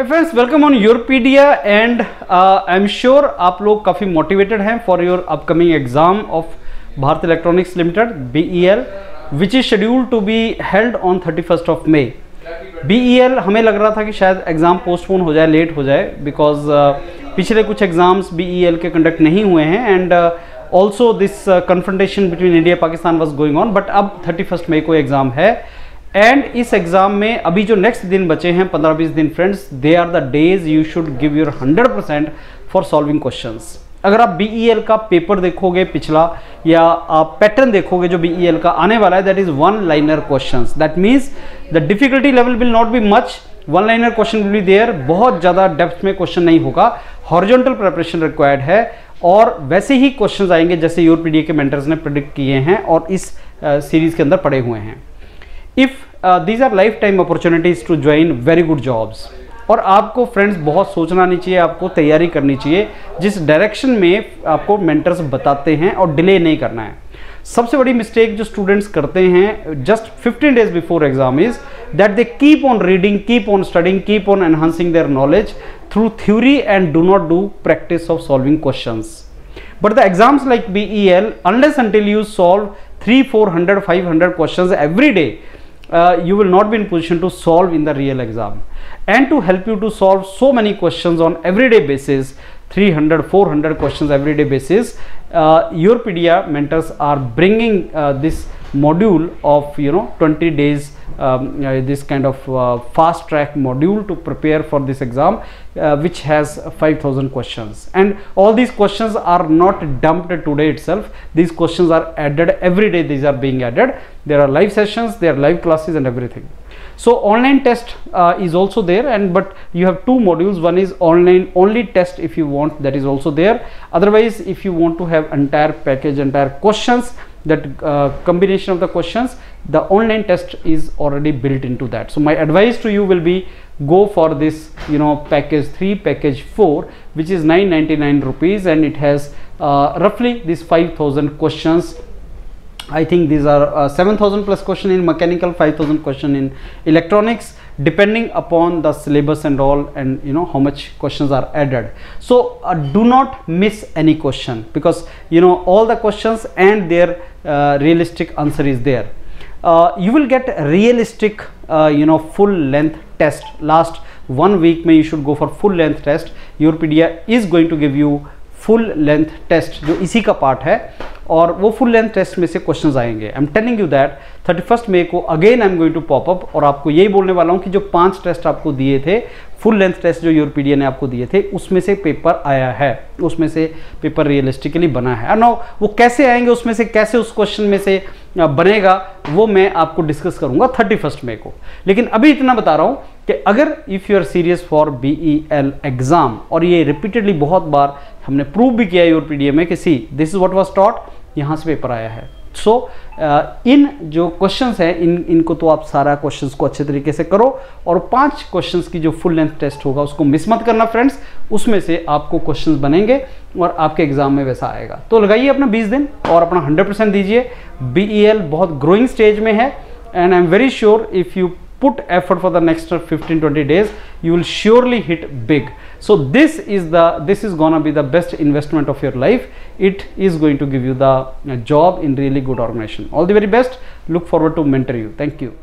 Hi friends, welcome on Yourpedia and I am sure आप लोग काफ़ी मोटिवेटेड हैं for your upcoming exam of Bharat electronics limited BEL which is scheduled to be held on 31st of May. BEL हमें लग रहा था कि शायद एग्ज़ाम पोस्टपोन हो जाए, लेट हो जाए, बिकॉज पिछले कुछ एग्जाम्स BEL के कंडक्ट नहीं हुए हैं and also this confrontation between India Pakistan was going on, but अब 31st मई को एग्ज़ाम है एंड इस एग्जाम में अभी जो नेक्स्ट दिन बचे हैं 15-20 दिन friends, they are the days you should give your 100% for solving questions. अगर आप BEL का पेपर देखोगे पिछला, या आप पैटर्न देखोगे जो BEL का आने वाला है, that is one liner questions. That means the difficulty level will not be much, one liner question will be there, बहुत ज़्यादा डेप्थ में क्वेश्चन नहीं होगा, हॉरिजॉन्टल प्रिपरेशन रिक्वायर्ड है और वैसे ही क्वेश्चन आएंगे जैसे योरपीडिया के मेंटर्स ने प्रेडिक्ट किए हैं और इस सीरीज के अंदर पड़े हुए हैं। If these are life time opportunities to join very good jobs. और आपको फ्रेंड्स बहुत सोचना नहीं चाहिए, आपको तैयारी करनी चाहिए जिस डायरेक्शन में आपको मेंटर्स बताते हैं, और डिले नहीं करना है। सबसे बड़ी मिस्टेक जो स्टूडेंट्स करते हैं just 15 days before exam is that they keep on reading, keep on studying, keep on enhancing their knowledge through theory and do not do practice of solving questions. But the exams like BEL, unless until you solve 300, 400, 500 questions every day, you will not be in position to solve in the real exam. And to help you to solve so many questions on everyday basis, 300, 400 questions everyday basis, Yourpedia mentors are bringing this module of 20 days, this kind of fast track module to prepare for this exam, which has 5,000 questions, and all these questions are not dumped today itself. These questions are added every day, these are being added. There are live sessions, there are live classes and everything. So online test is also there, and but you have two modules. One is online only test if you want, that is also there. Otherwise, if you want to have entire package, entire questions, that combination of the questions, the online test is already built into that. So my advice to you will be, go for this package 3, package 4, which is 999 rupees, and it has roughly these 5,000 questions. I think these are 7,000 plus question in mechanical, 5,000 question in electronics, depending upon the syllabus and all, and how much questions are added. So do not miss any question, because all the questions and their realistic answer is there. You will get realistic full length test. Last 1 week में you should go for full length test. Yourpedia is going to give you full length test जो इसी का part है, और वो full length test में से questions आएंगे। I am telling you that 31st मई को again I am going to pop up, और आपको यही बोलने वाला हूँ कि जो 5 टेस्ट आपको दिए थे, फुल लेंथ टेस्ट जो योरपीडिया ने आपको दिए थे, उसमें से पेपर आया है, उसमें से पेपर रियलिस्टिकली बना है। नो वो कैसे आएंगे, उसमें से कैसे उस क्वेश्चन में से बनेगा, वो मैं आपको डिस्कस करूंगा 31st मई को। लेकिन अभी इतना बता रहा हूँ कि अगर if you are serious for BEL exam, और ये रिपीटेडली बहुत बार हमने प्रूव भी किया योरपीडिया में कि see this is what was taught, यहाँ से पेपर आया है। सो इन जो क्वेश्चंस हैं इनको तो आप सारा क्वेश्चंस को अच्छे तरीके से करो, और 5 क्वेश्चंस की जो फुल लेंथ टेस्ट होगा उसको मिस मत करना फ्रेंड्स, उसमें से आपको क्वेश्चंस बनेंगे और आपके एग्जाम में वैसा आएगा। तो लगाइए अपना 20 दिन और अपना 100% दीजिए। BEL बहुत ग्रोइंग स्टेज में है, and I am very sure if you put effort for the next 15-20 days, you will surely hit big. So this is gonna be the best investment of your life. It is going to give you the job in really good organization. All the very best. Look forward to mentor you. Thank you.